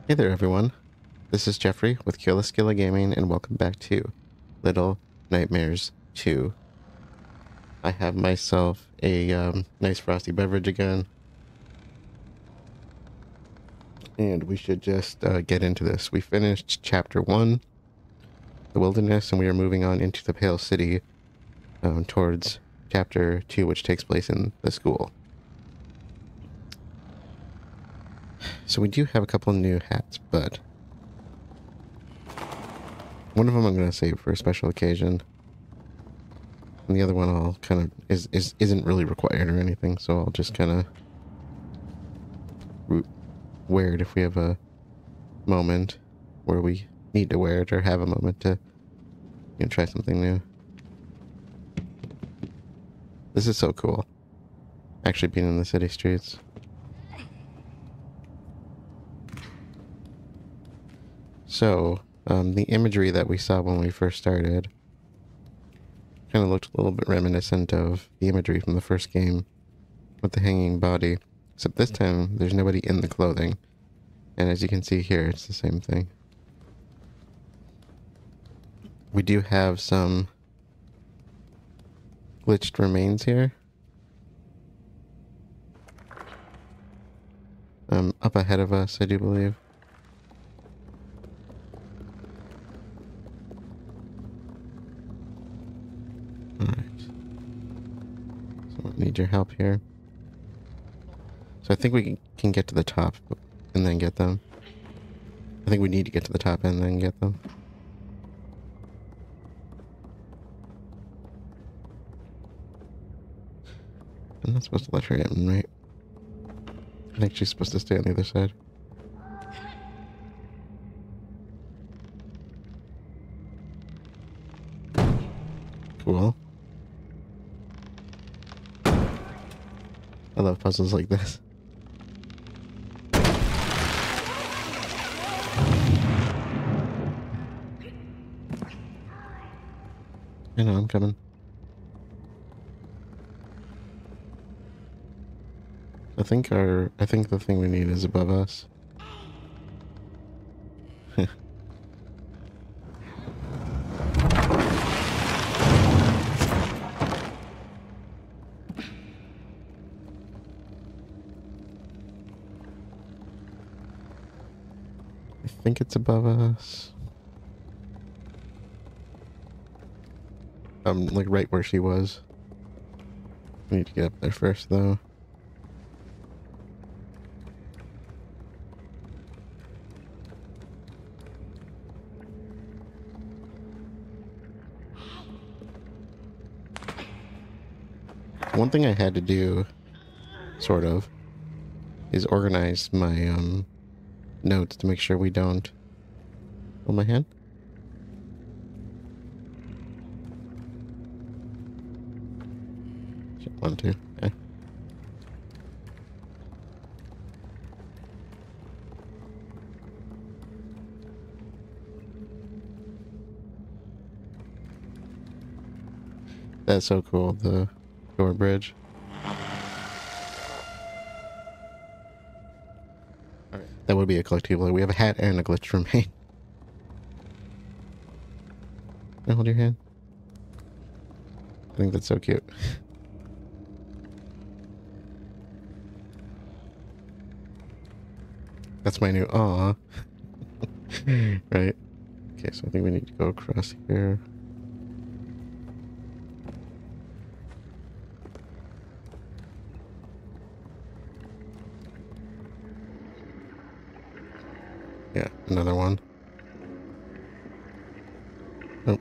Hey there, everyone. This is Jeffrey with Killaskila Gaming, and welcome back to Little Nightmares 2. I have myself a nice frosty beverage again, and we should just get into this. We finished Chapter 1, the Wilderness, and we are moving on into the Pale City towards Chapter 2, which takes place in the school. So we do have a couple of new hats, but one of them I'm going to save for a special occasion. And the other one I'll kind of isn't really required or anything, so I'll just kind of wear it if we have a moment where we need to wear it or have a moment to try something new. This is so cool. Actually being in the city streets. So, the imagery that we saw when we first started kind of looked a little bit reminiscent of the imagery from the first game with the hanging body, except this time there's nobody in the clothing, and as you can see here, it's the same thing. We do have some glitched remains here. Up ahead of us, I do believe. Need your help here. So I think we can get to the top and then get them. I think we need to get to the top and then get them. I'm not supposed to let her in, right? I think she's supposed to stay on the other side. Cool. I love puzzles like this. I know, I'm coming. I think the thing we need is above us. I think it's above us. Like right where she was. We need to get up there first, though. One thing I had to do, sort of, is organize my, notes to make sure we don't... Hold my hand? One, two, okay. That's so cool, the door bridge. Alright, that would be a collectible. We have a hat and a glitch remain. Can I hold your hand? I think that's so cute. That's my new aw. Right. Okay, so I think we need to go across here. Yeah, another one. Oh.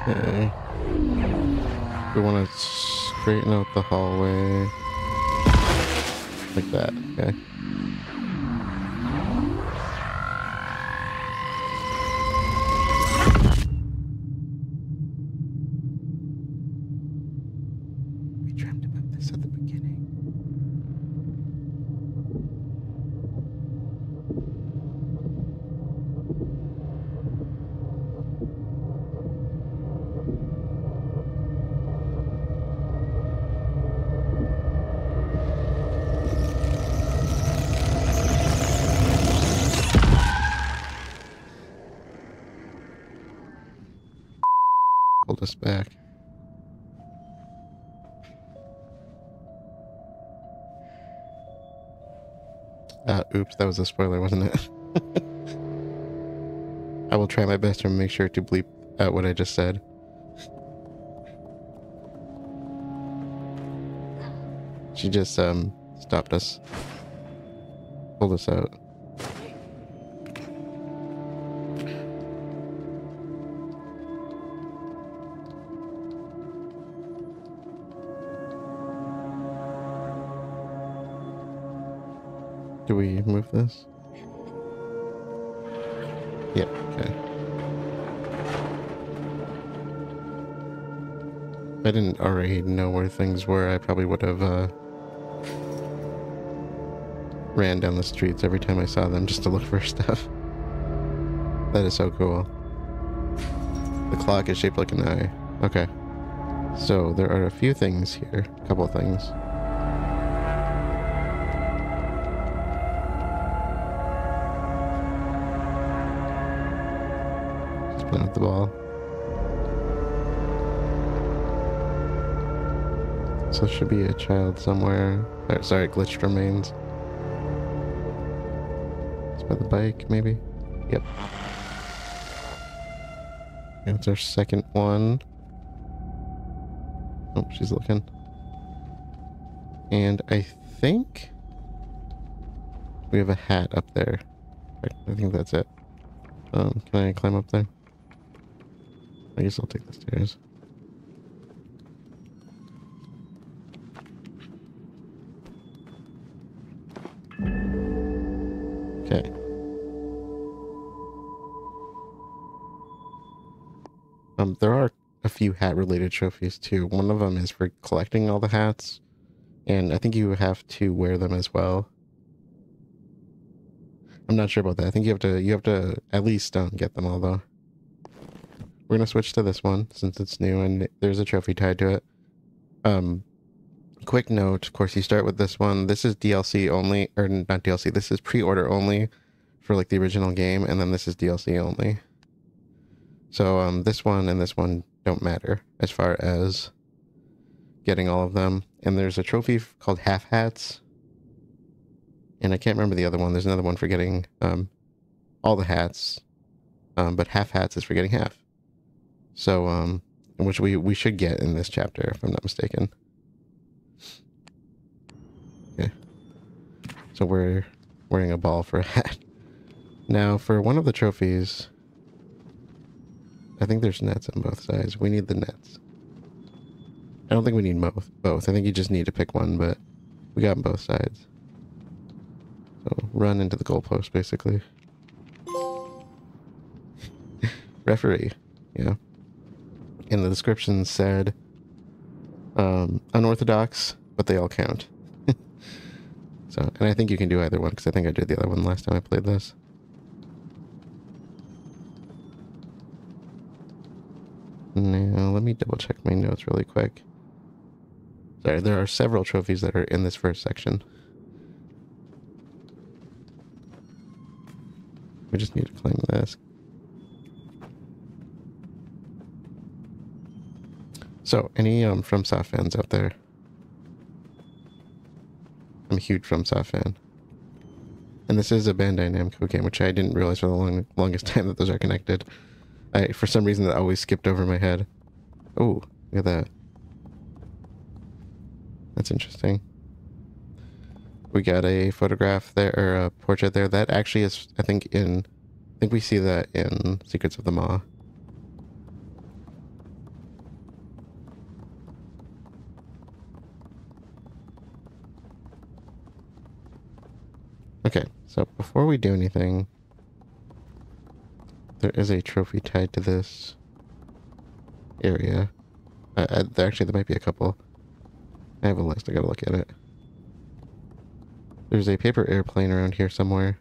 Okay. We want to straighten out the hallway. Like that, okay. us back. Oops, that was a spoiler, wasn't it? I will try my best to make sure to bleep out what I just said. She just, stopped us. Pulled us out. Do we move this? Yeah, okay. If I didn't already know where things were, I probably would have, ran down the streets every time I saw them just to look for stuff. That is so cool. The clock is shaped like an eye. Okay. So there are a few things here. A couple of things. Just playing with the ball. So there should be a child somewhere. Oh, sorry, glitched remains. It's by the bike, maybe? Yep. That's our second one. Oh, she's looking. And I think we have a hat up there. I think that's it. Can I climb up there? I guess I'll take the stairs. Okay. There are a few hat-related trophies too. One of them is for collecting all the hats, and I think you have to wear them as well. I'm not sure about that. I think you have to at least get them all though. We're gonna switch to this one since it's new and there's a trophy tied to it. Quick note, of course, you start with this one. This is DLC only, or not DLC. This is pre-order only for like the original game, and then this is DLC only. So this one and this one don't matter as far as getting all of them. And there's a trophy called Half Hats. And I can't remember the other one. There's another one for getting all the hats. But Half Hats is for getting half. So, which we should get in this chapter, if I'm not mistaken. Okay. So we're wearing a ball for a hat. Now, for one of the trophies, I think there's nets on both sides. We need the nets. I don't think we need both. I think you just need to pick one, but we got them both sides. So run into the goalpost, basically. Referee. Yeah. And the description said, unorthodox, but they all count. So, and I think you can do either one, because I think I did the other one last time I played this. Now, let me double check my notes really quick. Sorry, there are several trophies that are in this first section. We just need to climb this. So, any FromSoft fans out there? I'm a huge FromSoft fan. And this is a Bandai Namco game, which I didn't realize for the longest time that those are connected. For some reason, that always skipped over my head. Oh, look at that. That's interesting. We got a photograph there, or a portrait there. That actually is, I think we see that in Secrets of the Maw. Okay, so before we do anything, there is a trophy tied to this area. Actually, there might be a couple. I have a list. I gotta look at it. There's a paper airplane around here somewhere.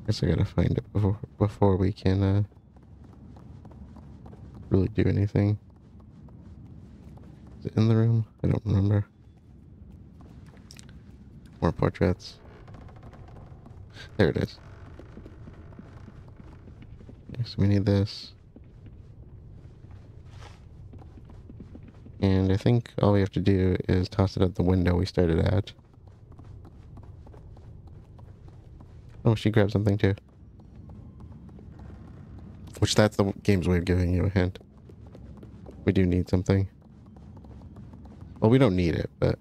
Guess I gotta find it before we can really do anything. Is it in the room? I don't remember. More portraits. There it is. Okay, so we need this. And I think all we have to do is toss it out the window we started at. Oh, she grabbed something too. Which that's the game's way of giving you a hint. We do need something. Well, we don't need it, but...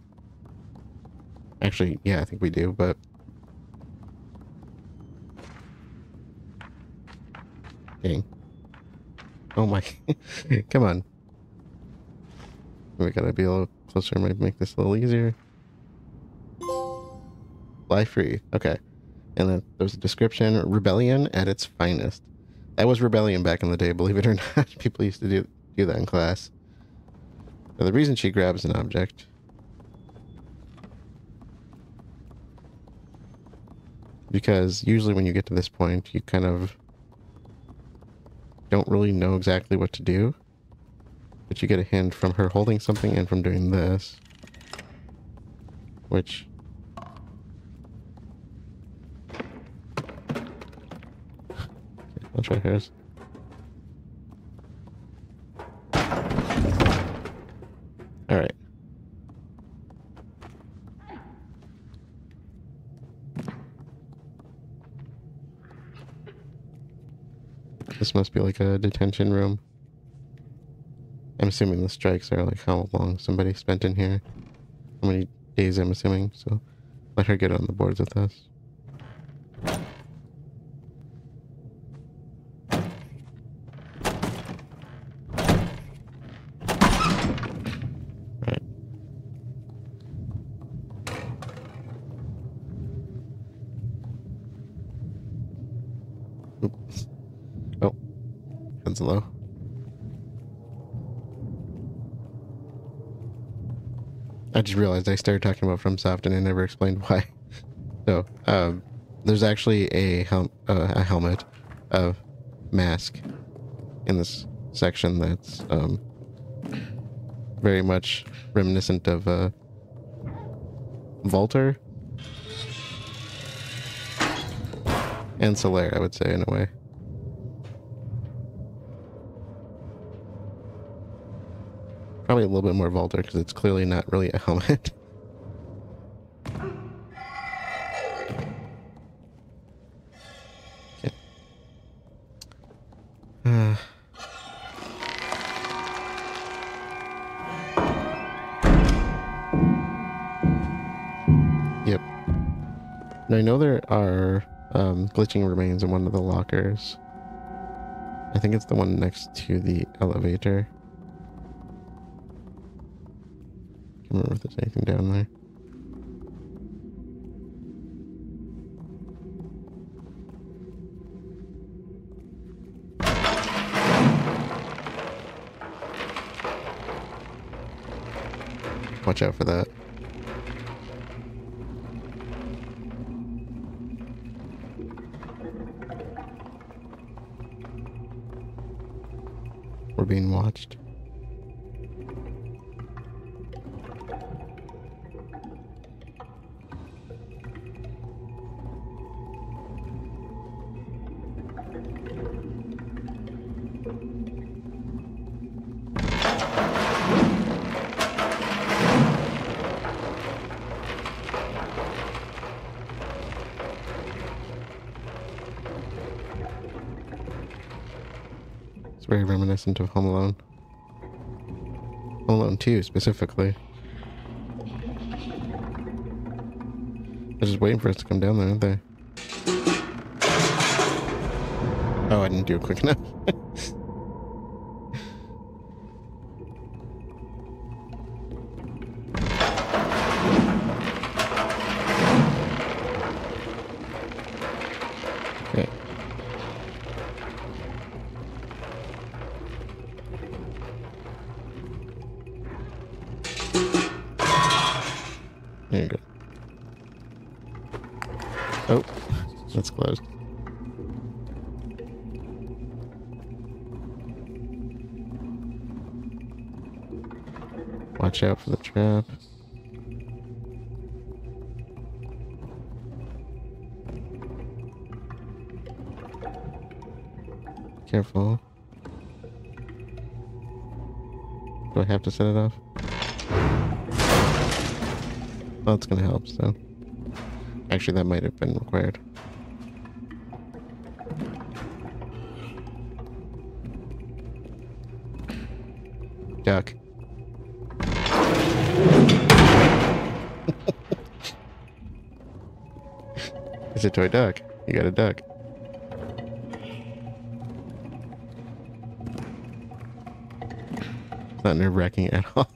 Actually, yeah, I think we do, but... Dang. Oh my... Come on. We gotta be a little closer, might make this a little easier. Fly free. Okay. And then there's a description. Rebellion at its finest. That was rebellion back in the day, believe it or not. People used to do that in class. So the reason she grabs an object... Because usually when you get to this point, you kind of don't really know exactly what to do. But you get a hint from her holding something and from doing this. Which... I'll try hers. Alright. This must be like a detention room. I'm assuming the strikes are like how long somebody spent in here. How many days, I'm assuming. So let her get on the boards with us. Right. Oops. Oh. Heads low. I just realized I started talking about FromSoft and I never explained why. So, there's actually a helmet, a mask in this section that's very much reminiscent of Volter and Solaire, I would say, in a way. Probably a little bit more Volter because it's clearly not really a helmet. Okay. Yep. Now I know there are glitching remains in one of the lockers. I think it's the one next to the elevator. Can't remember if there's anything down there. Watch out for that. We're being watched. It's very reminiscent of Home Alone. Home Alone 2, specifically. They're just waiting for us to come down there, aren't they? Oh, I didn't do it quick enough. Okay. There you go. Oh, that's closed. Watch out for the trap. Careful. Do I have to set it off? Well, it's gonna help, so... Actually, that might have been required. Duck. It's a toy duck. You got a duck. It's not nerve-wracking at all.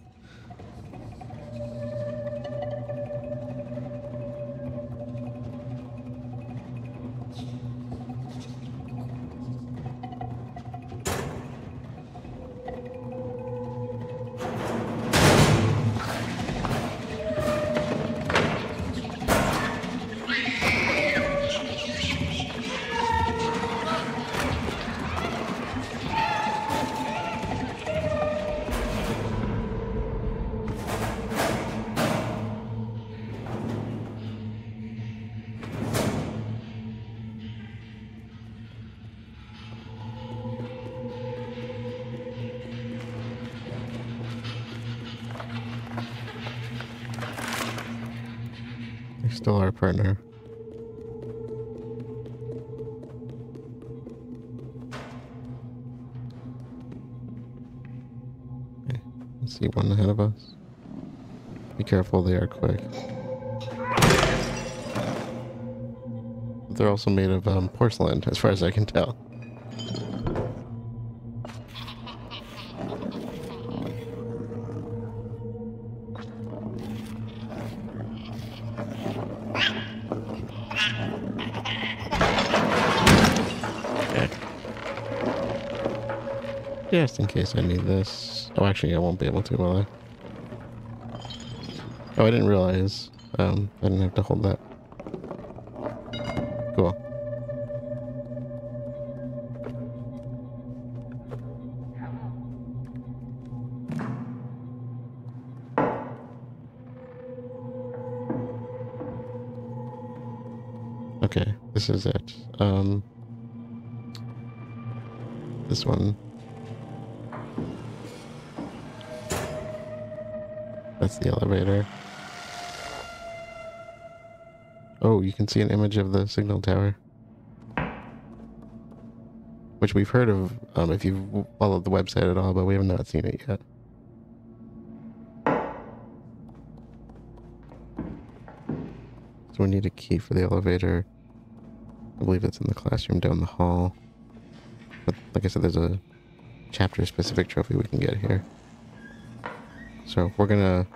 You're still our partner. Okay, let's see one ahead of us. Be careful, they are quick. They're also made of porcelain, as far as I can tell. Just in case I need this. Oh, actually, I won't be able to, will I? Oh, I didn't realize. I didn't have to hold that. Cool. Okay, this is it. This one. That's the elevator. Oh, you can see an image of the signal tower. Which we've heard of, if you've followed the website at all, but we have not seen it yet. So we need a key for the elevator. I believe it's in the classroom down the hall. But like I said, there's a chapter-specific trophy we can get here. So we're gonna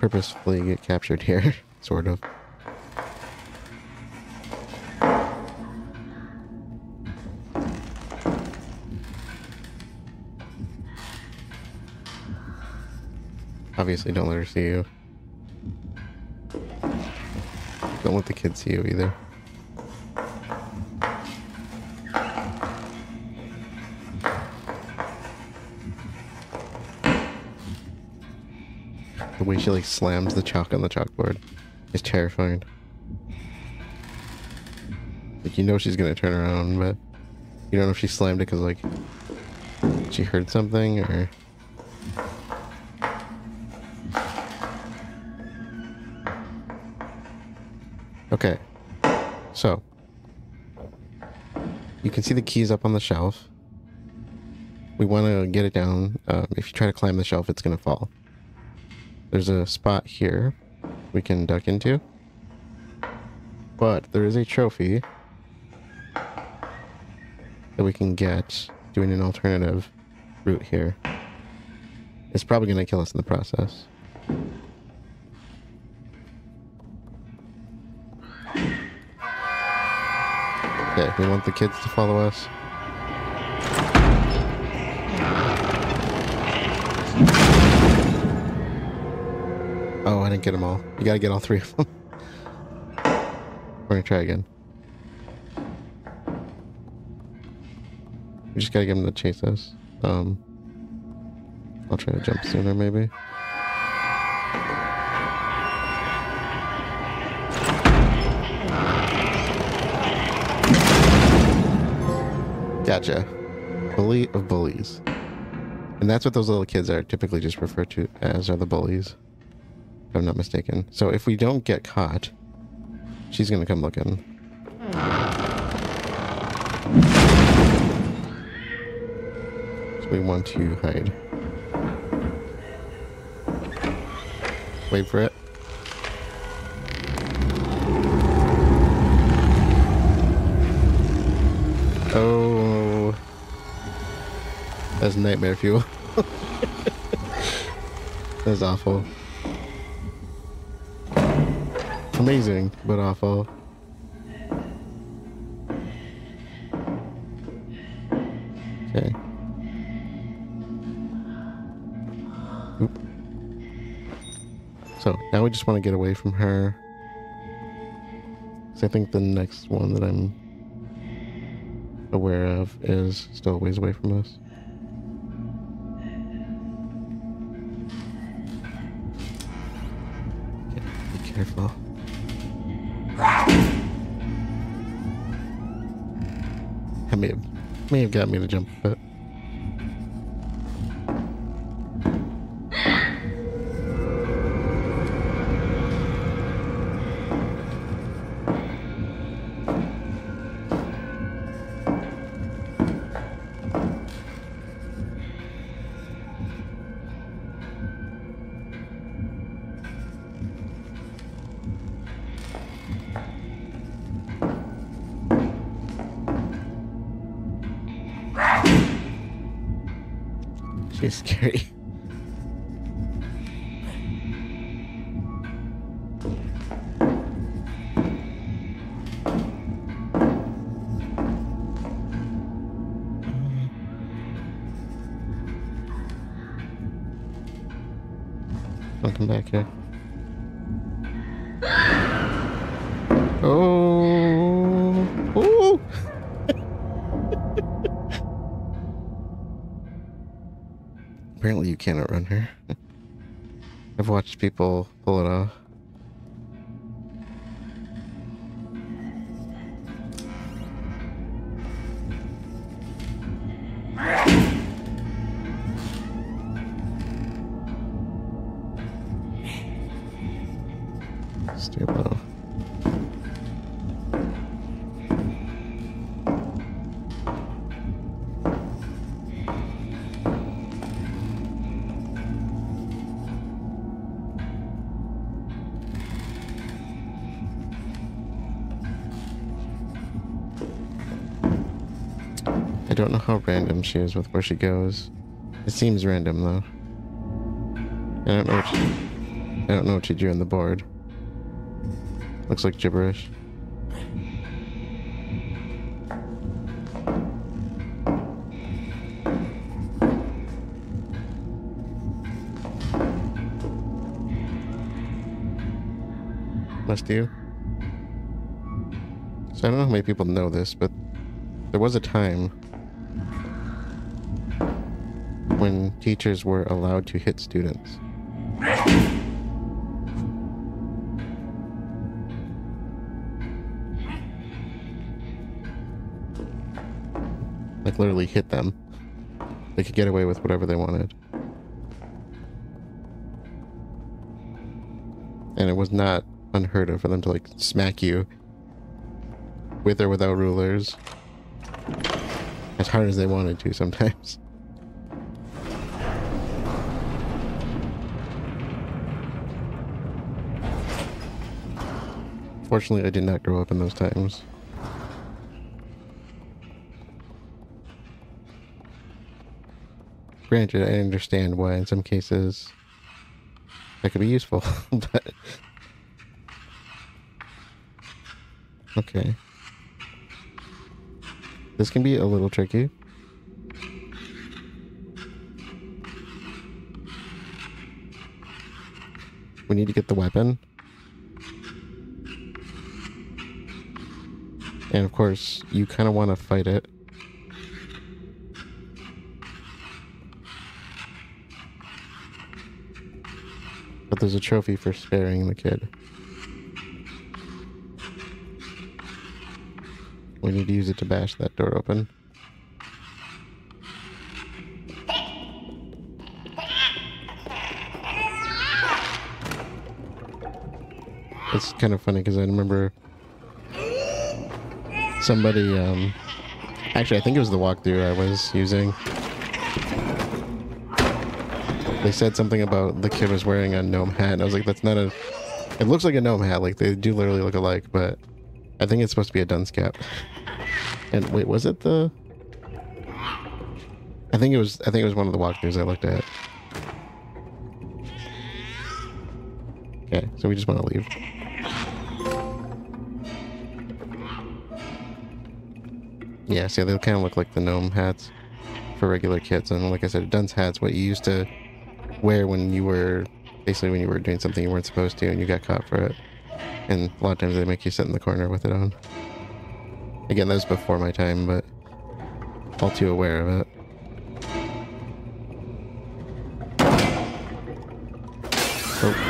purposefully get captured here, sort of. Obviously, don't let her see you. Don't let the kids see you either. The way she like slams the chalk on the chalkboard is terrifying. Like, you know she's gonna turn around, but you don't know if she slammed it because like she heard something or... Okay, so you can see the keys up on the shelf. We want to get it down. If you try to climb the shelf, it's gonna fall. There's a spot here we can duck into, but there is a trophy that we can get doing an alternative route here. It's probably going to kill us in the process. Okay, we want the kids to follow us. Oh, I didn't get them all. You gotta get all three of them. We're gonna try again. We just gotta get them to chase us. I'll try to jump sooner, maybe. Gotcha. Bully of bullies. And that's what those little kids are typically just referred to as, are the bullies. If I'm not mistaken. So if we don't get caught, she's gonna come looking. So we want to hide. Wait for it. Oh, that's nightmare fuel. That's awful. Amazing, but awful. Okay. Oop. So now we just want to get away from her. So I think the next one that I'm aware of is still a ways away from us. Okay, be careful. That may have got me to jump a bit. She's scary. I'll come back here. Oh! Oh! Apparently you cannot run her. I've watched people pull it off. Stay low. I don't know how random she is with where she goes. It seems random though. I don't know what she drew on the board. Looks like gibberish. Must you? So I don't know how many people know this, but there was a time when teachers were allowed to hit students. Like literally hit them. They could get away with whatever they wanted. And it was not unheard of for them to like smack you with or without rulers as hard as they wanted to sometimes. Fortunately, I did not grow up in those times. Granted, I understand why in some cases that could be useful, but... Okay. This can be a little tricky. We need to get the weapon. And of course, you kind of want to fight it. But there's a trophy for sparing the kid. We need to use it to bash that door open. it's kind of funny because I remember somebody, actually I think it was the walkthrough I was using. They said something about the kid was wearing a gnome hat, and I was like, that's not a... It looks like a gnome hat, like they do literally look alike, but I think it's supposed to be a dunce cap. And wait, was it the... I think it was one of the walkthroughs I looked at. Okay, so we just want to leave. Yeah, see, they kind of look like the gnome hats for regular kids. And like I said, dunce hats, what you used to wear when you were, basically when you were doing something you weren't supposed to and you got caught for it. And a lot of times they make you sit in the corner with it on. Again, that was before my time, but all too aware of it. Oh.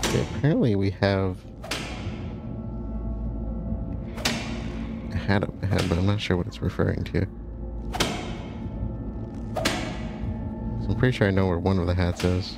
Okay, apparently we have a hat up ahead, but I'm not sure what it's referring to. So I'm pretty sure I know where one of the hats is.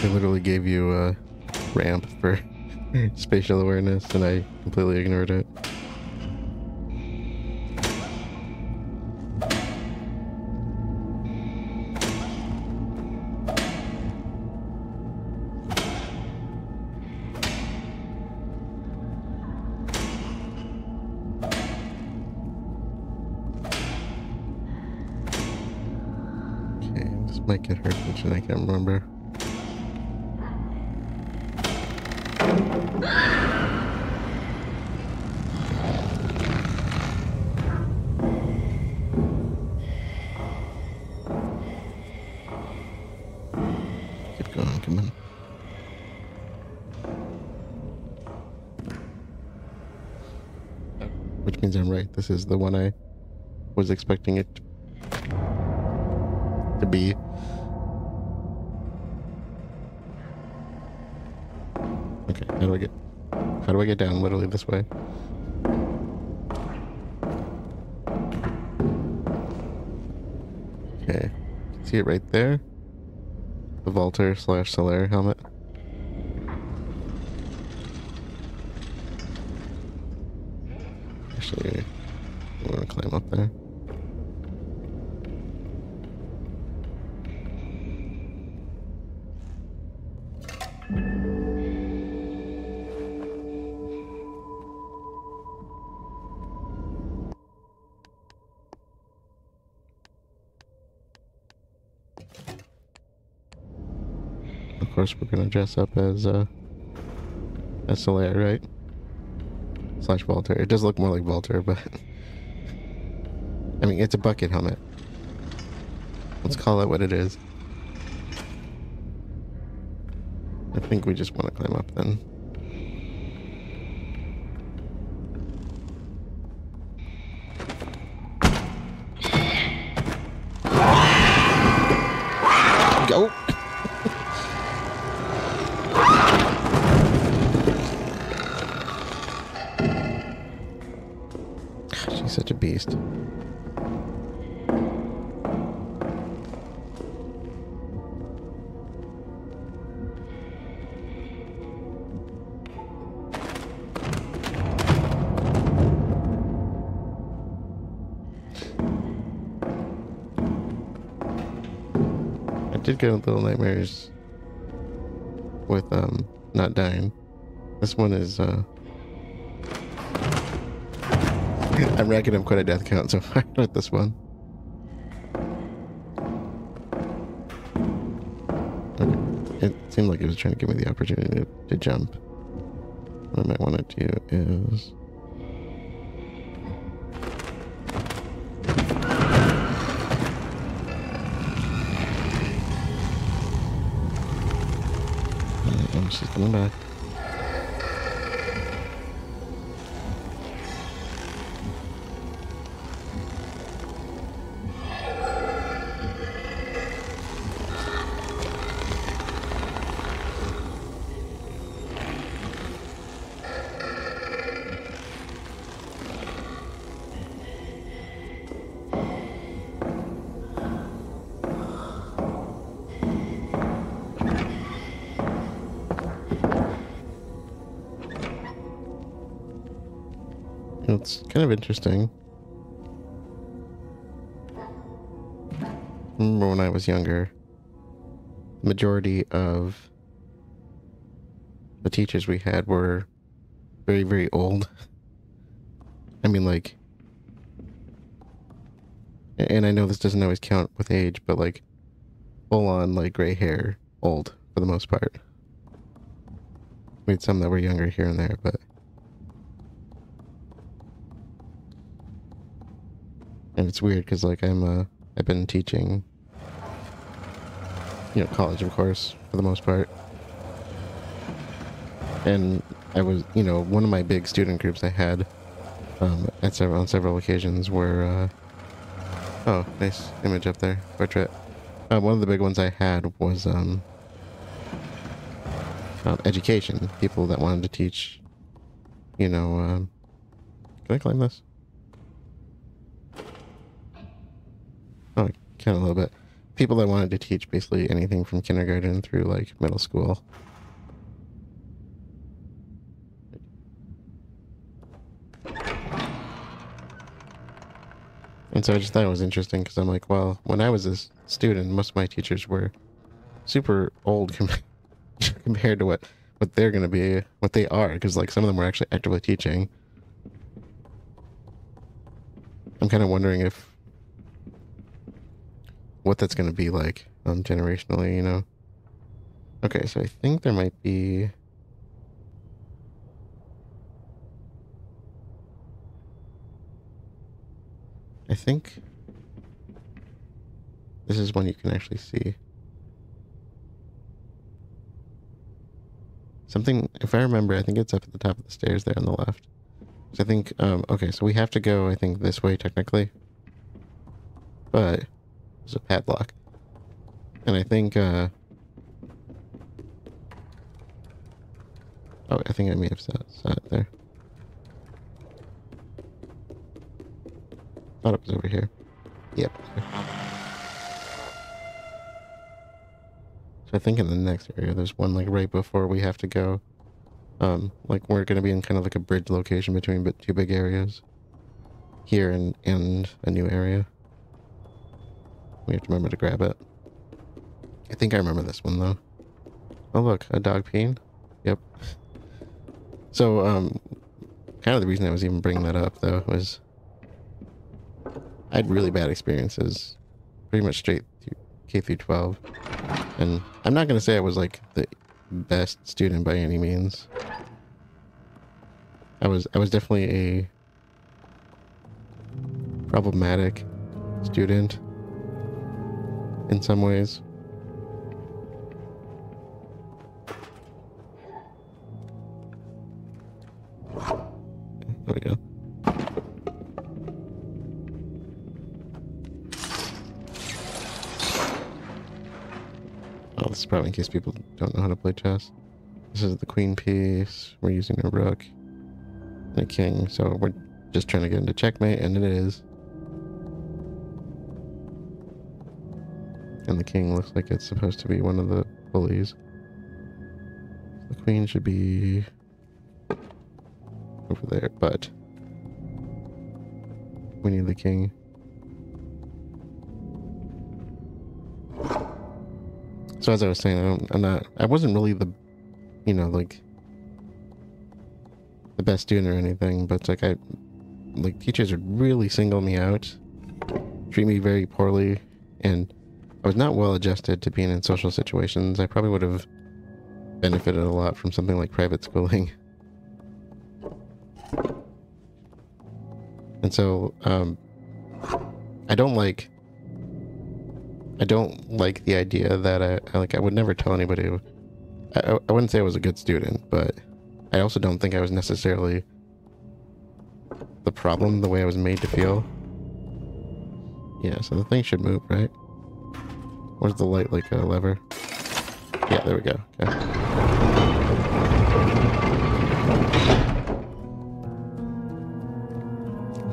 They literally gave you a ramp for spatial awareness, and I completely ignored it. Okay, this might get her attention, I can't remember. Keep going, come on. Which means I'm right. This is the one I was expecting it to be. Okay, how do I get down? Literally this way. Okay, see it right there? The Vaulter / Solaire helmet. Actually, I'm gonna climb up there. Of course, we're gonna dress up as Solaire, right? / Vaulter. It does look more like Vaulter, but I mean, it's a bucket helmet. Let's call it what it is. I think we just want to climb up then. Go! She's such a beast. did get little nightmares with not dying. This one is I'm racking up quite a death count so far with this one. Okay. It seemed like it was trying to give me the opportunity to jump. What I might want to do is... she's coming back. It's kind of interesting. I remember when I was younger, the majority of the teachers we had were very, very old. I mean, like, and I know this doesn't always count with age, but like, full on, like, gray hair, old, for the most part. We had some that were younger here and there, but... And it's weird because, like, I've been teaching, college, of course, for the most part. And I was, one of my big student groups I had on several occasions were, oh, nice image up there, portrait. One of the big ones I had was, education. People that wanted to teach, can I climb this? Oh, kind of a little bit. People that wanted to teach basically anything from kindergarten through, like, middle school. And so I just thought it was interesting because I'm like, well, when I was a student, most of my teachers were super old compared to what they're going to be, what they are, because, like, some of them were actually actively teaching. I'm kind of wondering what that's going to be like generationally, Okay, so I think there might be... I think this is one you can actually see. Something, if I remember, I think it's up at the top of the stairs there on the left. So I think, okay, so we have to go, I think, this way technically. But there's a padlock. And I think, oh, I think I may have saw it there. Thought it was over here. Yep. So I think in the next area, there's one, like, right before we have to go. Like, we're gonna be in kind of like a bridge location between two big areas. Here and a new area. We have to remember to grab it. I think I remember this one, though. Oh, look, a dog peeing. Yep. So, kind of the reason I was even bringing that up, though, was I had really bad experiences pretty much straight through K through 12. And I'm not going to say I was, like, the best student by any means. I was definitely a problematic student in some ways. There we go. Oh, this is probably in case people don't know how to play chess. This is the queen piece. We're using a rook and a king, so we're just trying to get into checkmate, and it is. And the king looks like it's supposed to be one of the bullies. The queen should be over there, but we need the king. So as I was saying, I wasn't really the, you know, like the best student or anything, but like teachers would really single me out, treat me very poorly, and I was not well adjusted to being in social situations. I probably would have benefited a lot from something like private schooling. And so, I don't like the idea that I would never tell anybody. I wouldn't say I was a good student, but I also don't think I was necessarily the problem the way I was made to feel. Yeah, so the thing should move, right? Where's the light, like a lever? Yeah, there we go. Okay.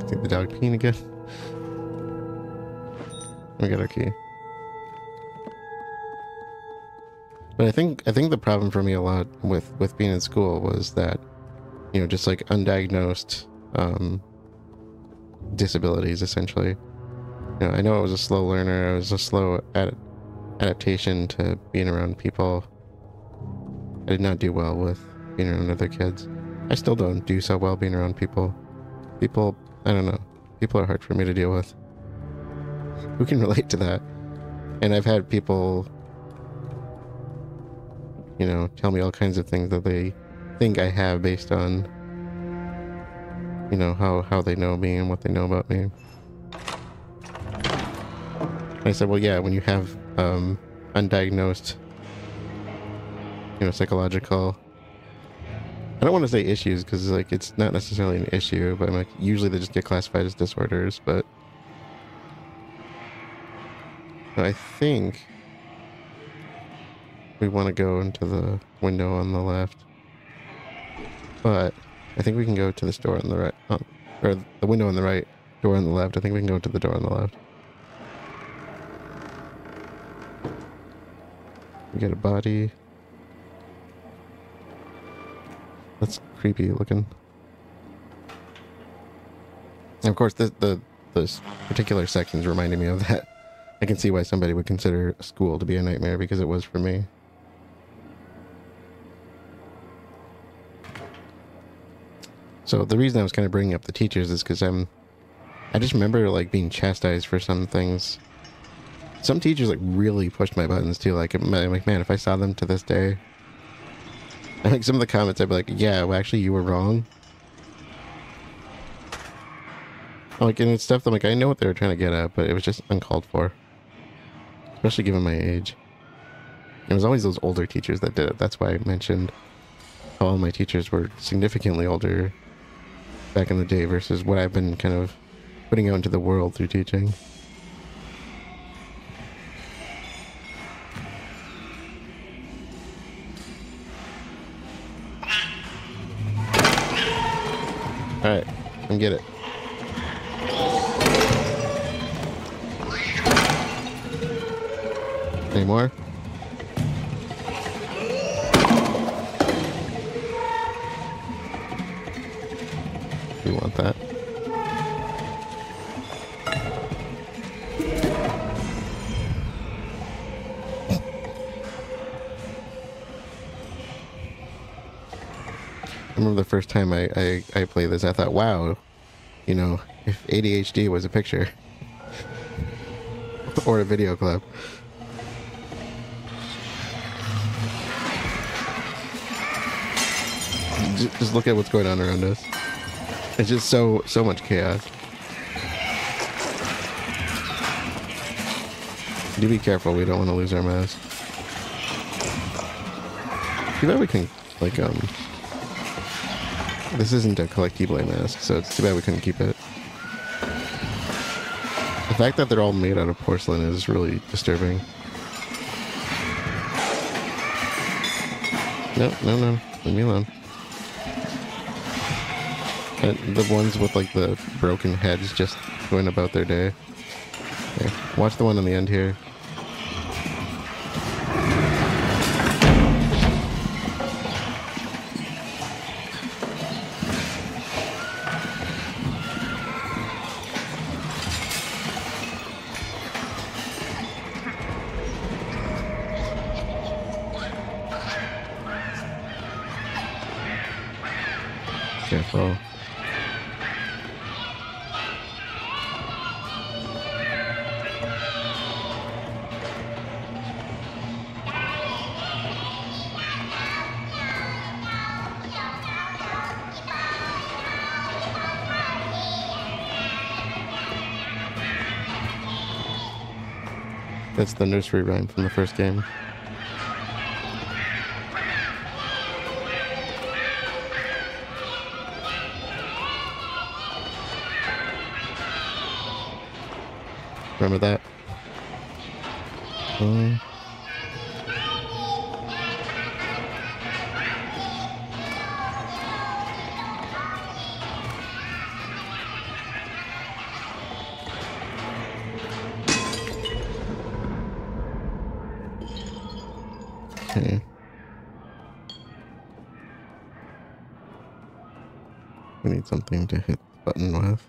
Take the dog peeing again. We got our key. But I think the problem for me a lot with being in school was that, you know, just like undiagnosed disabilities, essentially. You know, I know I was a slow learner. I was a slow adaptation to being around people. I did not do well with being around other kids. I still don't do so well being around people. People, I don't know. People are hard for me to deal with. Who can relate to that? And I've had people, you know, tell me all kinds of things that they think I have based on, you know, how they know me and what they know about me. And I said, well, yeah, when you have undiagnosed, you know, psychological, I don't want to say issues because like it's not necessarily an issue, but I'm like, usually they just get classified as disorders. But I think we want to go into the window on the left, but I think we can go to this door on the right, or the window on the right, door on the left. I think we can go to the door on the left. We get a body. That's creepy looking. And of course, this particular section is reminding me of that. I can see why somebody would consider school to be a nightmare, because it was for me. So the reason I was kind of bringing up the teachers is because I just remember like being chastised for some things. Some teachers like really pushed my buttons too. Like, I'm like, man, if I saw them to this day, and like some of the comments, I'd be like, yeah, well, actually, you were wrong. Like, and it's stuff that, like, I know what they were trying to get at, but it was just uncalled for. Especially given my age. It was always those older teachers that did it. That's why I mentioned how all my teachers were significantly older back in the day versus what I've been kind of putting out into the world through teaching. Alright, come get it. Any more? We want that. I remember the first time I played this, I thought, wow, you know, if ADHD was a picture or a video clip. Just look at what's going on around us. It's just so much chaos. Do be careful, we don't want to lose our mask. Too bad we can, like, this isn't a Collectible mask, so it's too bad we couldn't keep it. The fact that they're all made out of porcelain is really disturbing. No, leave me alone. And the ones with like the broken heads just going about their day. Okay, watch the one on the end here. Careful. That's the nursery rhyme from the first game. Remember that? Okay. We need something to hit the button with.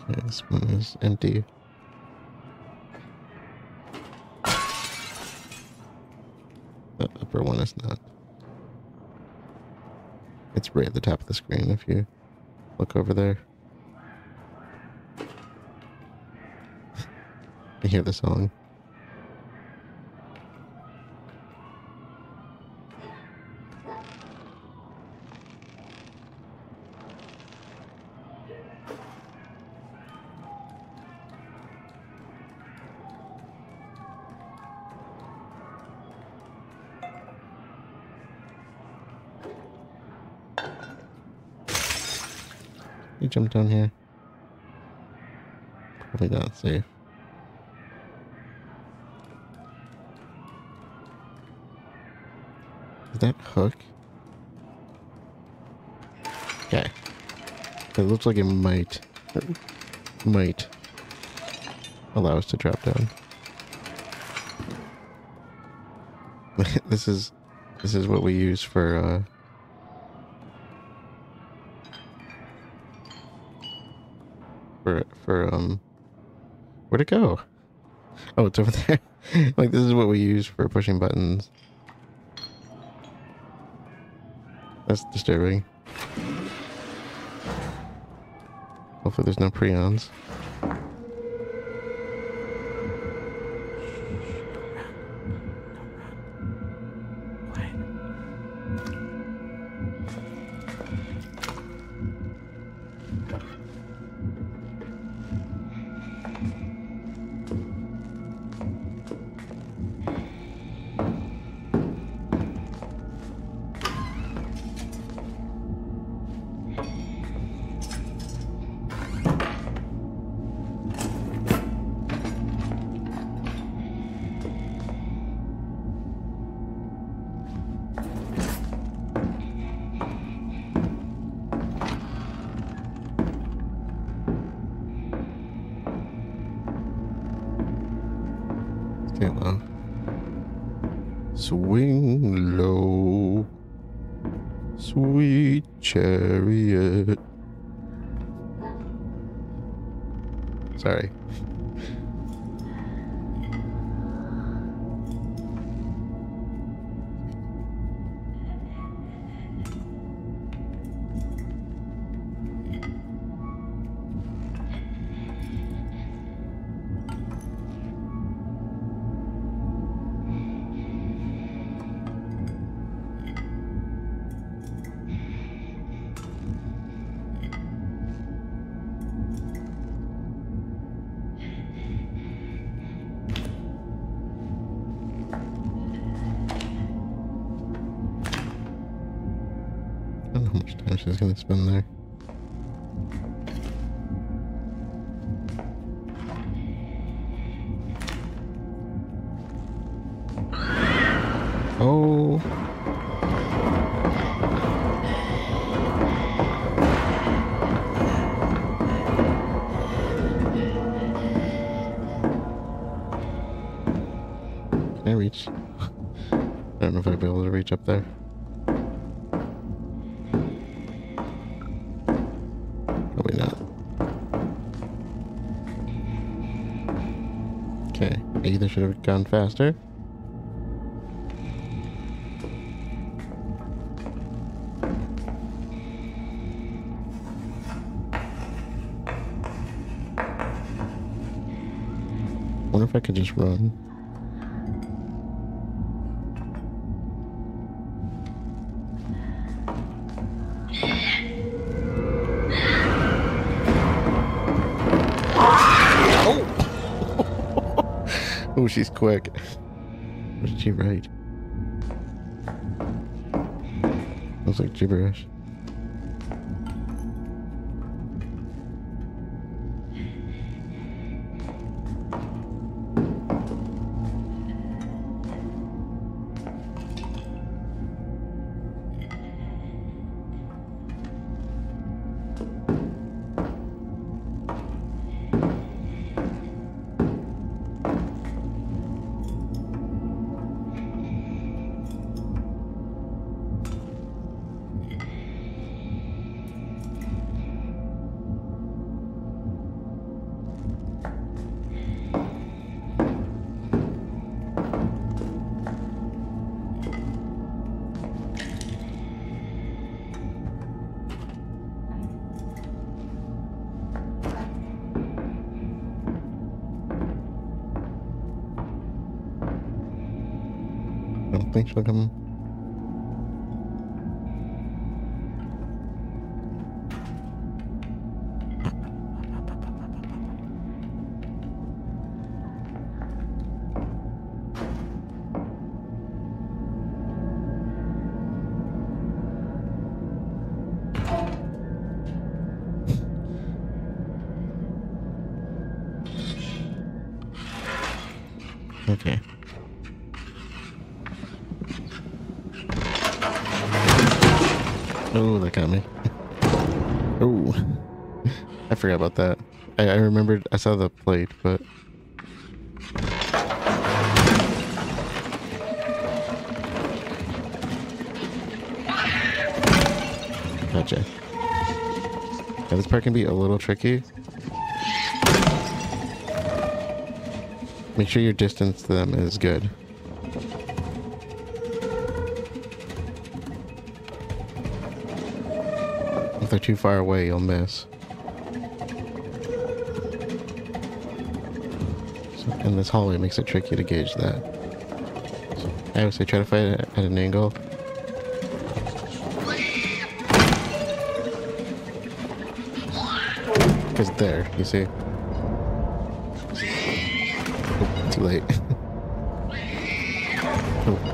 Okay, this one is empty. The upper one is not. It's right at the top of the screen if you look over there. I hear the song. You jump down here. Probably not safe. Is that hook? Okay. It looks like it might allow us to drop down. This is what we use for where'd it go? Oh, it's over there. Like, this is what we use for pushing buttons. That's disturbing. Hopefully there's no prions. Stay low. Swing low, sweet chariot. Sorry. I don't know how much time she's gonna spend there. Oh. Can I reach? I don't know if I'd be able to reach up there. Probably not. either should have gone faster. Wonder if I could just run. Oh, she's quick. What did she write? Looks like gibberish. I don't think she'll come. Okay. Oh, that got me. Oh, I forgot about that. I remembered, I saw the plate, but... Gotcha. Yeah, this part can be a little tricky. Make sure your distance to them is good. If they're too far away, you'll miss. So, and this hallway makes it tricky to gauge that. So I would say try to fight it at an angle. Because there, you see? Oh, too late. Oh.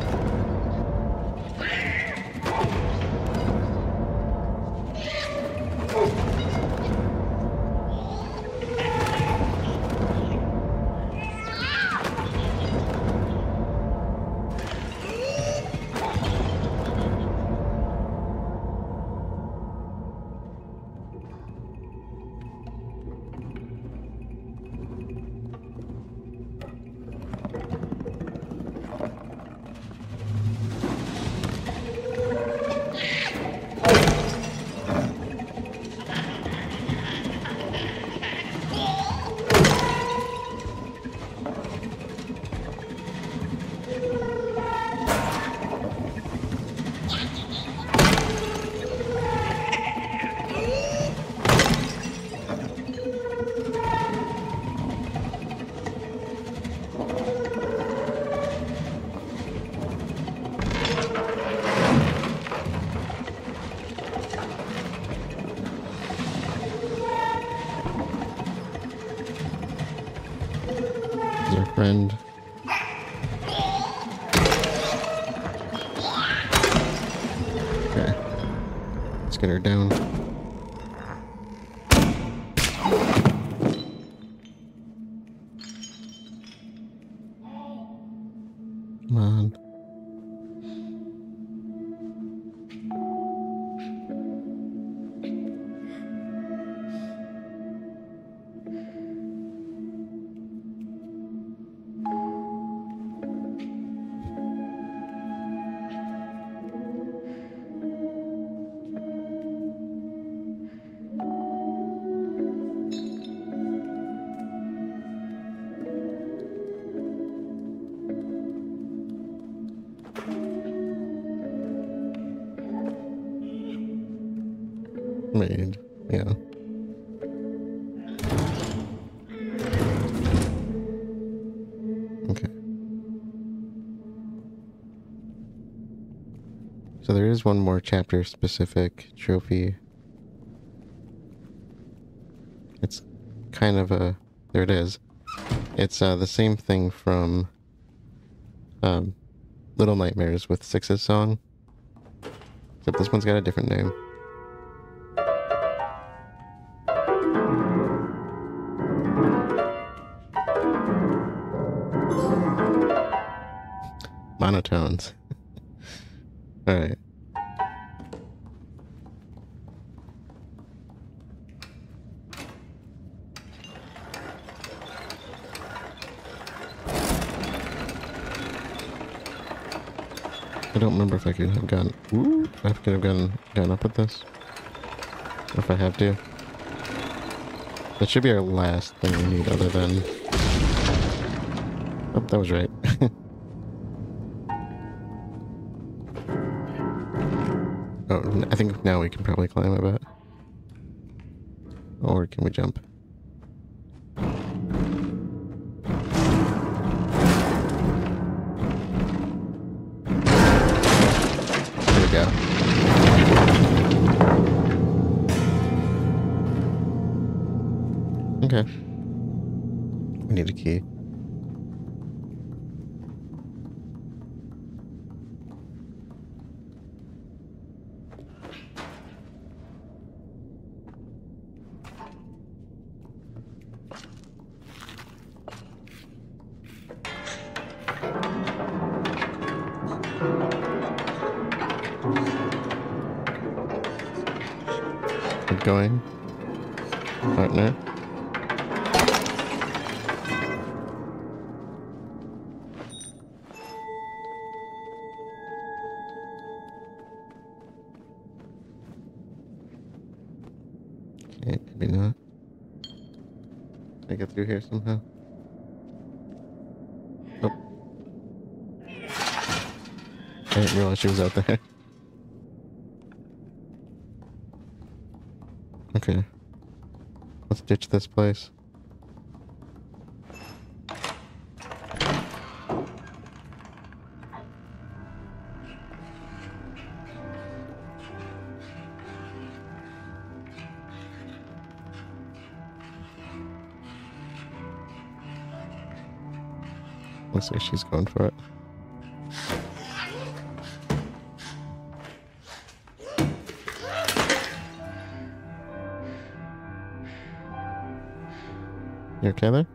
Friend. Okay. Let's get her down. Come on. made. Yeah. Okay. So there is one more chapter specific trophy. It's kind of a... There it is. It's the same thing from Little Nightmares with Six's song. Except this one's got a different name. Monotones. Alright. I don't remember if I could have gotten... Ooh, I could have gotten up with this. Or if I have to. That should be our last thing we need other than... Oh, that was right. Oh, I think now we can probably climb, I bet. Or can we jump? There we go. Okay. We need a key. Keep going. Partner. Okay, maybe not. Can I get through here somehow? Oh. I didn't realize she was out there. Okay. Let's ditch this place. Looks like she's going for it. You okay there?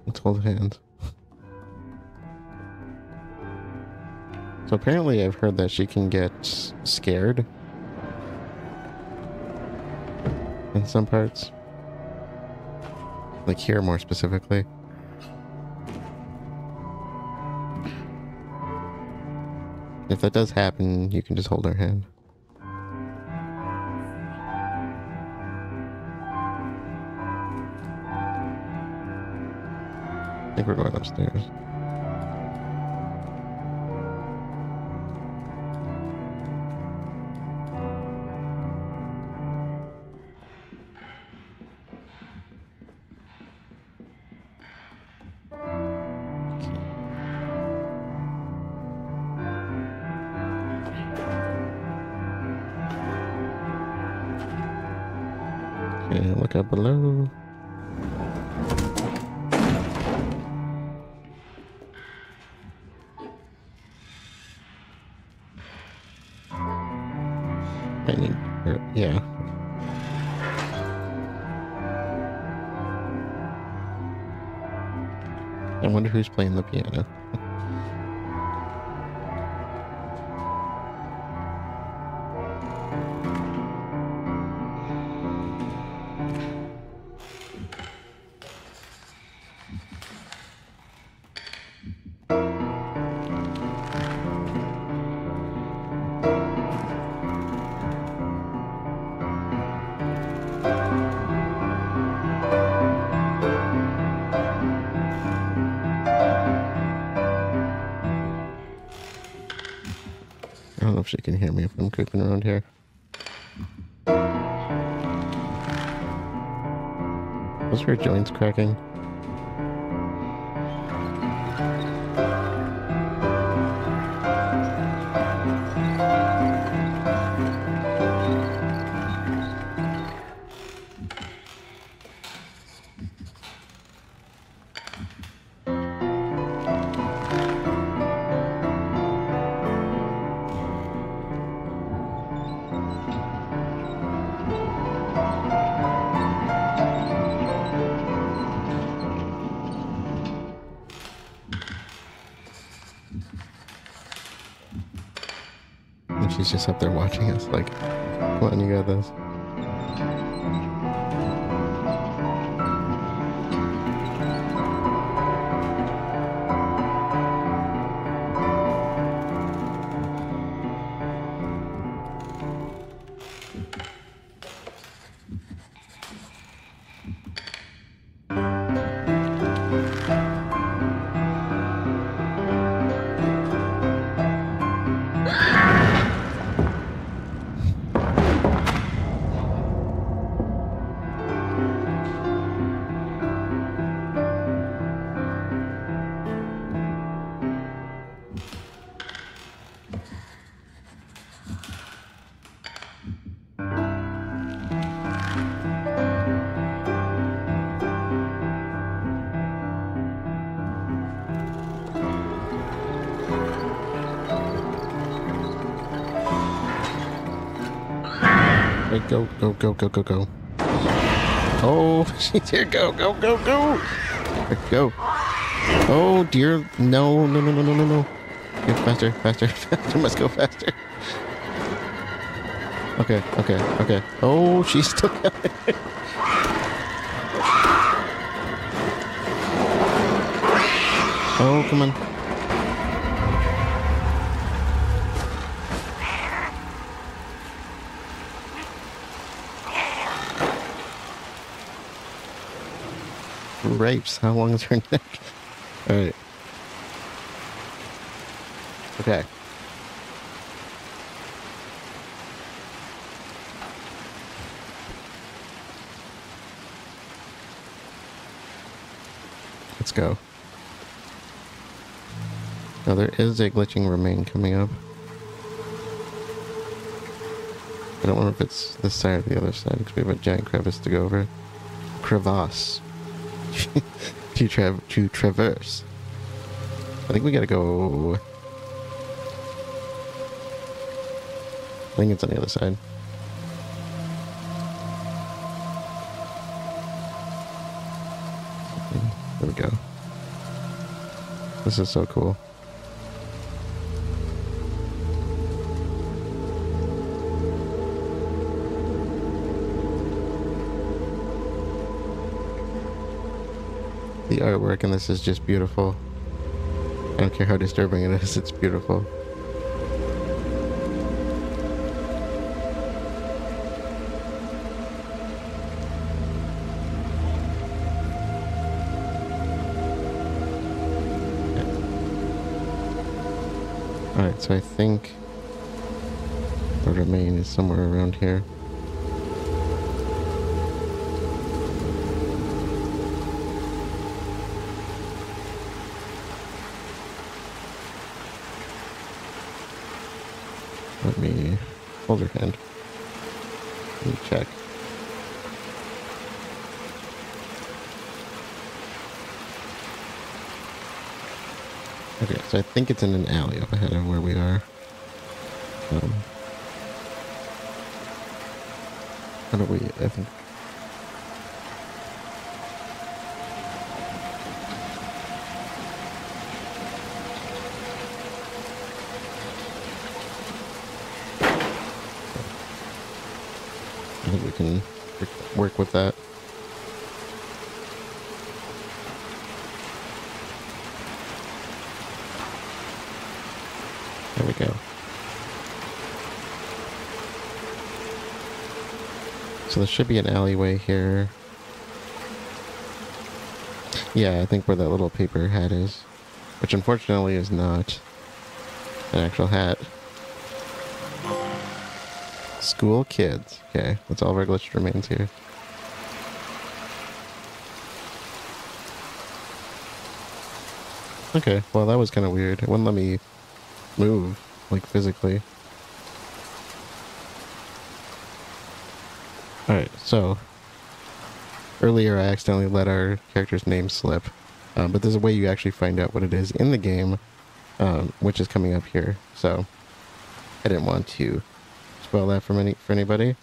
Let's hold hands. So apparently I've heard that she can get scared in some parts. Like here more specifically. If that does happen, you can just hold her hand. I think we're going upstairs. Okay, look up below. I need her, yeah. I wonder who's playing the piano. she can hear me if I'm creeping around here. Was her joints cracking? She's just up there watching us like, come on, you got this. Right, go, go, go, go, go, go. Oh, she's here. Go, go, go, go. Right, go. Oh, dear. No, no, no, no, no, no, no. Get faster, faster, faster. Must go faster. Okay, okay, okay. Oh, she's still coming. Oh, come on. Rapes. How long is her neck? Alright. Okay. Let's go. Now there is a glitching remain coming up. I don't know if it's this side or the other side because we have a giant crevice to go over. Crevasse. to traverse. I think we gotta go. I think it's on the other side. There we go. This is so cool. The artwork in this is just beautiful. I don't care how disturbing it is, it's beautiful. Alright, so I think the remain is somewhere around here. Let me hold her hand. Let me check. Okay, so I think it's in an alley up ahead of where we are. How do we, I think... I think we can work with that. There we go. So there should be an alleyway here. Yeah, I think where that little paper hat is. Which unfortunately is not an actual hat. School kids. Okay, that's all of our glitched remains here. Okay, well that was kind of weird. It wouldn't let me move, like physically. Alright, so earlier I accidentally let our character's name slip, but there's a way you actually find out what it is in the game, which is coming up here. So I didn't want to spoil that for anybody,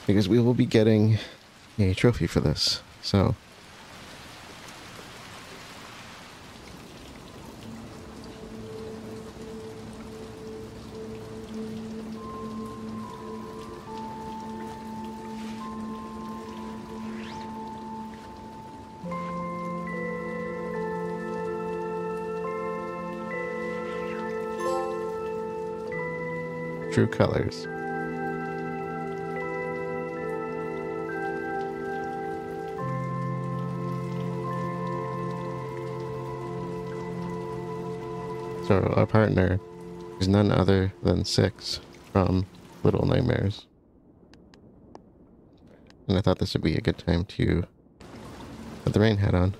because we will be getting a trophy for this. So true colors. So our partner is none other than Six from Little Nightmares. And I thought this would be a good time to put the rain hat on.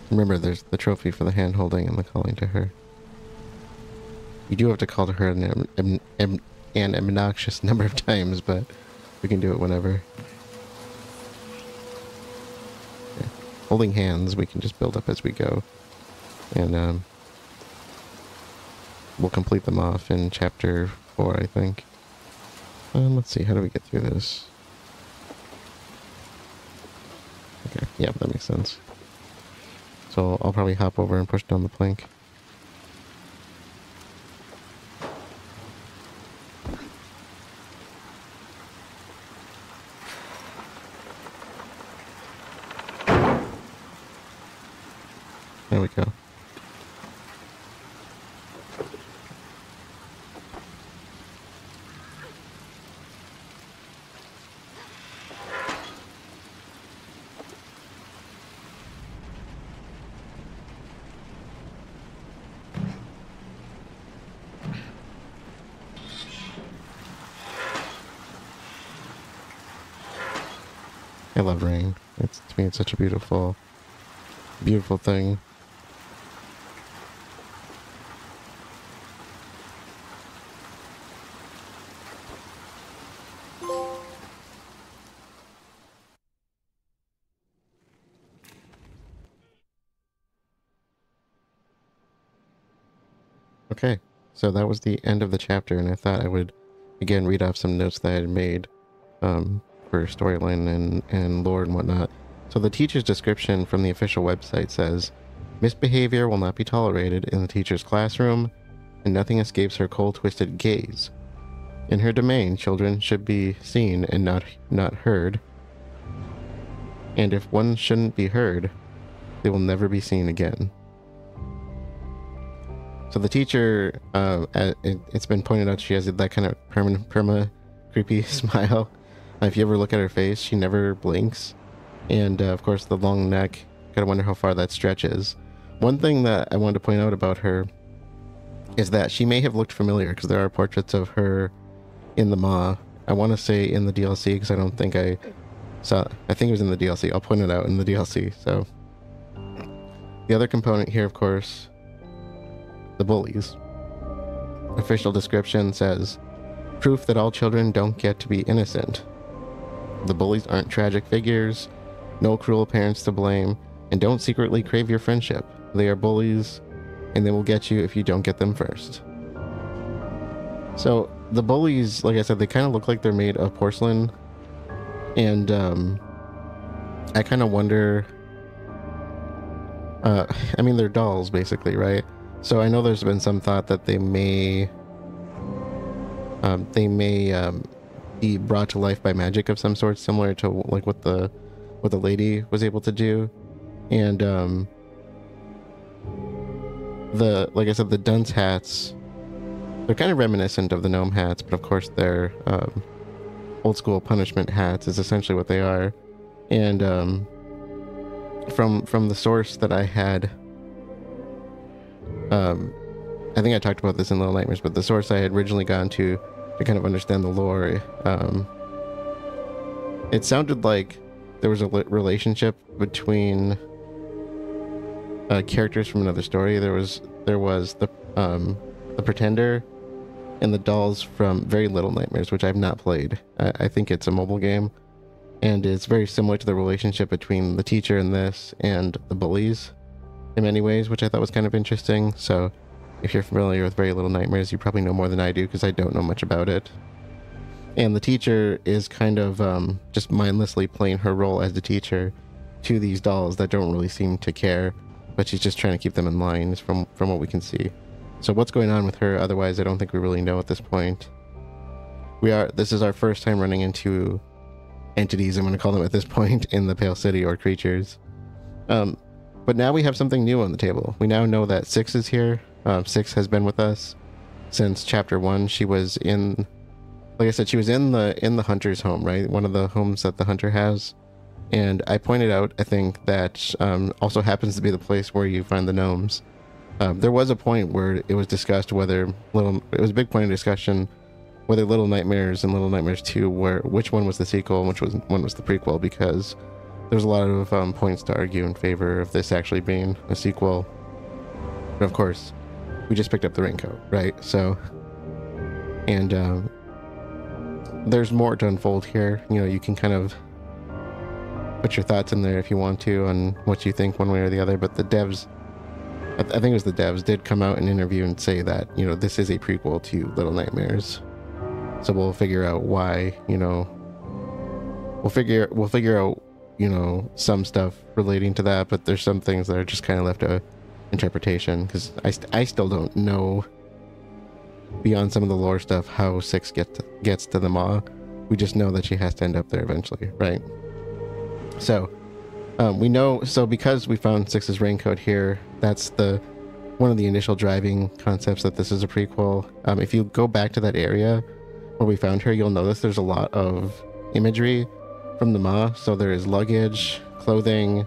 Remember, there's the trophy for the hand holding and the calling to her. You do have to call to her an obnoxious number of times, but we can do it whenever. Okay. Holding hands, we can just build up as we go. And we'll complete them off in chapter 4, I think. Let's see, how do we get through this? Okay, yeah, that makes sense. So I'll probably hop over and push down the plank. There we go. I love rain. To me, it's such a beautiful, beautiful thing. Okay, so that was the end of the chapter, and I thought I would again read off some notes that I had made for storyline and lore and whatnot. So the teacher's description from the official website says, misbehavior will not be tolerated in the teacher's classroom, and nothing escapes her cold, twisted gaze. In her domain, children should be seen and not heard, and if one shouldn't be heard, they will never be seen again. So the teacher, it's been pointed out, she has that kind of perma creepy smile. If you ever look at her face, she never blinks. And of course the long neck, gotta wonder how far that stretches. One thing that I wanted to point out about her is that she may have looked familiar, because there are portraits of her in the Maw. I want to say in the DLC, because I don't think I saw, I think it was in the DLC. I'll point it out in the DLC. So the other component here, of course, the Bullies. Official description says, proof that all children don't get to be innocent. The Bullies aren't tragic figures, no cruel parents to blame, and don't secretly crave your friendship. They are bullies, and they will get you if you don't get them first. So the Bullies, like I said, they kind of look like they're made of porcelain, and I kind of wonder, I mean, they're dolls basically, right? So I know there's been some thought that they may be brought to life by magic of some sort, similar to like what the lady was able to do. And like I said, the dunce hats They're kind of reminiscent of the gnome hats, but of course they're old school punishment hats is essentially what they are. And from the source that I had, I think I talked about this in Little Nightmares, but the source I had originally gone to kind of understand the lore, it sounded like there was a relationship between characters from another story. There was the Pretender and the dolls from Very Little Nightmares, which I've not played. I think it's a mobile game, and it's very similar to the relationship between the teacher in this and the bullies in many ways, which I thought was kind of interesting. So if you're familiar with Very Little Nightmares, you probably know more than I do, because I don't know much about it. And the teacher is kind of just mindlessly playing her role as the teacher to these dolls that don't really seem to care, but she's just trying to keep them in line from what we can see. So what's going on with her, otherwise I don't think we really know at this point. This is our first time running into entities, I'm going to call them at this point, in the Pale City, or creatures. But now we have something new on the table. We now know that Six is here. Six has been with us since chapter 1. She was in, like I said, she was in the hunter's home, right? One of the homes that the hunter has. And I pointed out, I think, that also happens to be the place where you find the gnomes. There was a point where it was discussed whether it was a big point of discussion whether Little Nightmares and Little Nightmares 2 which one was the sequel and which one was the prequel, because there's a lot of points to argue in favor of this actually being a sequel. But of course, we just picked up the raincoat, right? So, and there's more to unfold here. You know, you can kind of put your thoughts in there if you want to on what you think one way or the other, but the devs, I think it was the devs, did come out in an interview and say that, you know, this is a prequel to Little Nightmares. So we'll figure out why, you know, we'll figure out, you know, some stuff relating to that, but there's some things that are just kind of left to interpretation, because I still don't know, beyond some of the lore stuff, how Six gets to the Maw. We just know that she has to end up there eventually, right? So we know, so because we found Six's raincoat here, that's one of the initial driving concepts that this is a prequel. If you go back to that area where we found her, you'll notice there's a lot of imagery from the Maw. So there is luggage, clothing,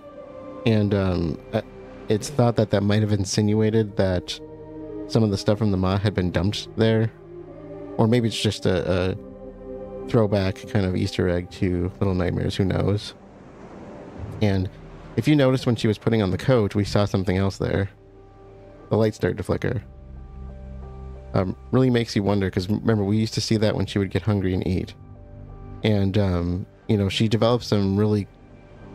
and it's thought that might have insinuated that some of the stuff from the Maw had been dumped there, or maybe it's just a throwback kind of Easter egg to Little Nightmares, who knows. And if you notice, when she was putting on the coat, we saw something else there. The light started to flicker. Really makes you wonder, because remember, we used to see that when she would get hungry and eat. And, you know, she developed some really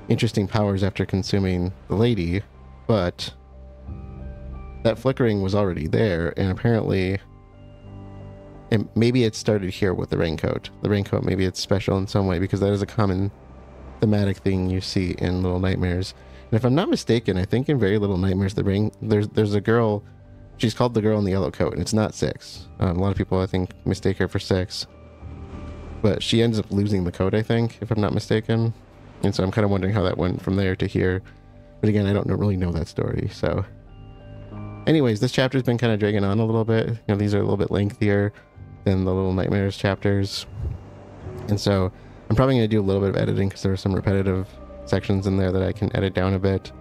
interesting powers after consuming the lady, but that flickering was already there, and apparently, maybe it started here with the raincoat. The raincoat, maybe it's special in some way, because that is a common thematic thing you see in Little Nightmares. And if I'm not mistaken, I think in Very Little Nightmares, there's a girl, she's called the girl in the yellow coat, and it's not Six. A lot of people, I think, mistake her for Six, but she ends up losing the coat, I think, if I'm not mistaken. And so I'm kind of wondering how that went from there to here. But again, I don't really know that story. So anyways, this chapter's been kind of dragging on a little bit. You know, these are a little bit lengthier than the Little Nightmares chapters. And so I'm probably going to do a little bit of editing, because there are some repetitive sections in there that I can edit down a bit.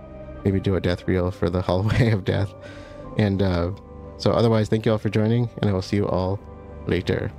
Maybe do a death reel for the hallway of death. And so otherwise, thank you all for joining, and I will see you all later.